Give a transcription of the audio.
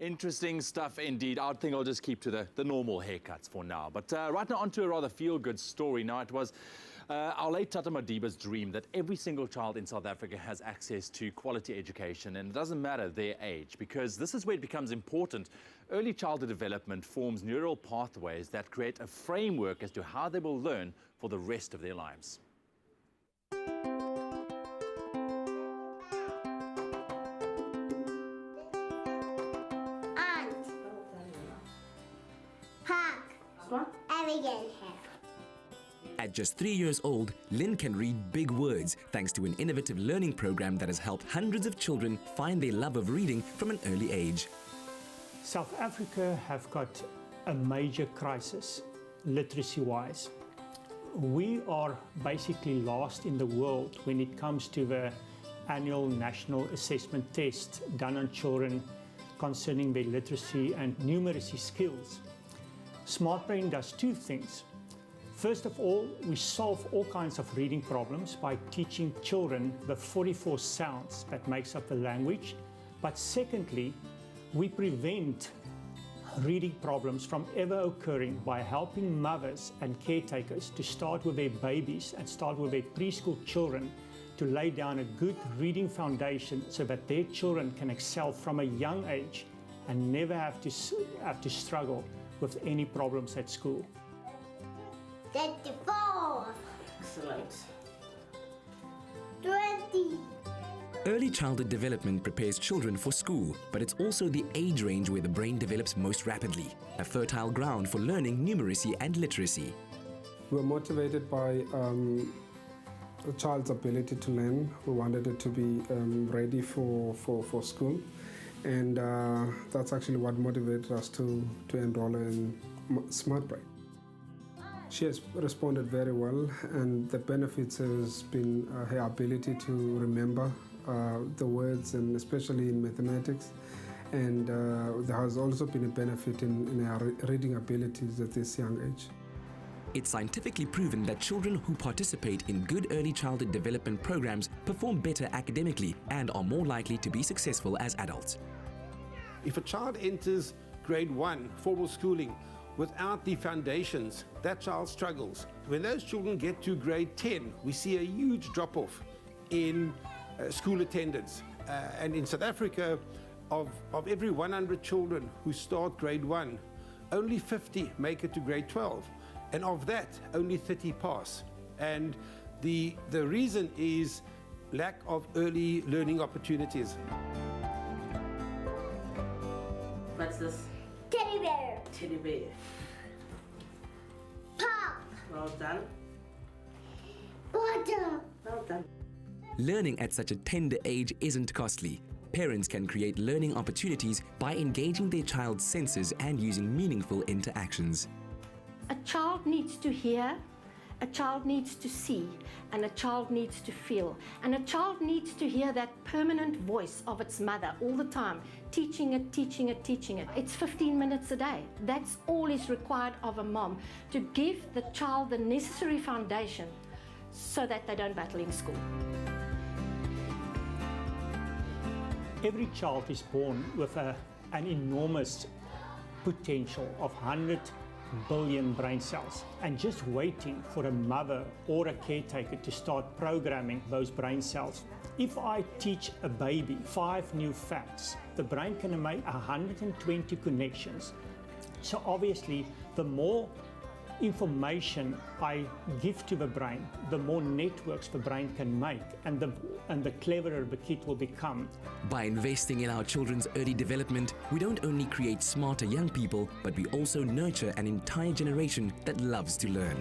Interesting stuff indeed. I think I'll just keep to the normal haircuts for now. But right now onto a rather feel-good story. Now it was our late Tata Madiba's dream that every single child in South Africa has access to quality education, and it doesn't matter their age, because this is where it becomes important. Early childhood development forms neural pathways that create a framework as to how they will learn for the rest of their lives. At just 3 years old, Lynn can read big words thanks to an innovative learning program that has helped hundreds of children find their love of reading from an early age. South Africa have got a major crisis, literacy-wise. We are basically last in the world when it comes to the annual national assessment test done on children concerning their literacy and numeracy skills. SmartBrain does two things. First of all, we solve all kinds of reading problems by teaching children the 44 sounds that makes up the language. But secondly, we prevent reading problems from ever occurring by helping mothers and caretakers to start with their babies and start with their preschool children to lay down a good reading foundation so that their children can excel from a young age and never have to struggle with any problems at school. 34. Excellent. 20. Early childhood development prepares children for school, but it's also the age range where the brain develops most rapidly, a fertile ground for learning numeracy and literacy. We're motivated by a child's ability to learn. We wanted it to be ready for school, and that's actually what motivated us to enroll in SmartBrain. She has responded very well, and the benefits has been her ability to remember the words, and especially in mathematics. And there has also been a benefit in her reading abilities at this young age. It's scientifically proven that children who participate in good early childhood development programs perform better academically and are more likely to be successful as adults. If a child enters grade 1, formal schooling, without the foundations, that child struggles. When those children get to grade 10, we see a huge drop-off in school attendance. And in South Africa, of every 100 children who start grade 1, only 50 make it to grade 12. And of that, only 30 pass. And the reason is lack of early learning opportunities. What's this? Teddy bear. Teddy bear. Pop. Well done. Butter. Well done. Learning at such a tender age isn't costly. Parents can create learning opportunities by engaging their child's senses and using meaningful interactions. A child needs to hear, a child needs to see, and a child needs to feel. And a child needs to hear that permanent voice of its mother all the time, teaching it, teaching it, teaching it. It's 15 minutes a day. That's all is required of a mom, to give the child the necessary foundation so that they don't battle in school. Every child is born with an enormous potential of 100 billion brain cells, and just waiting for a mother or a caretaker to start programming those brain cells. If I teach a baby 5 new facts, the brain can make 120 connections. So obviously, the more information I give to the brain, the more networks the brain can make, and the cleverer the kid will become. By investing in our children's early development, we don't only create smarter young people, but we also nurture an entire generation that loves to learn.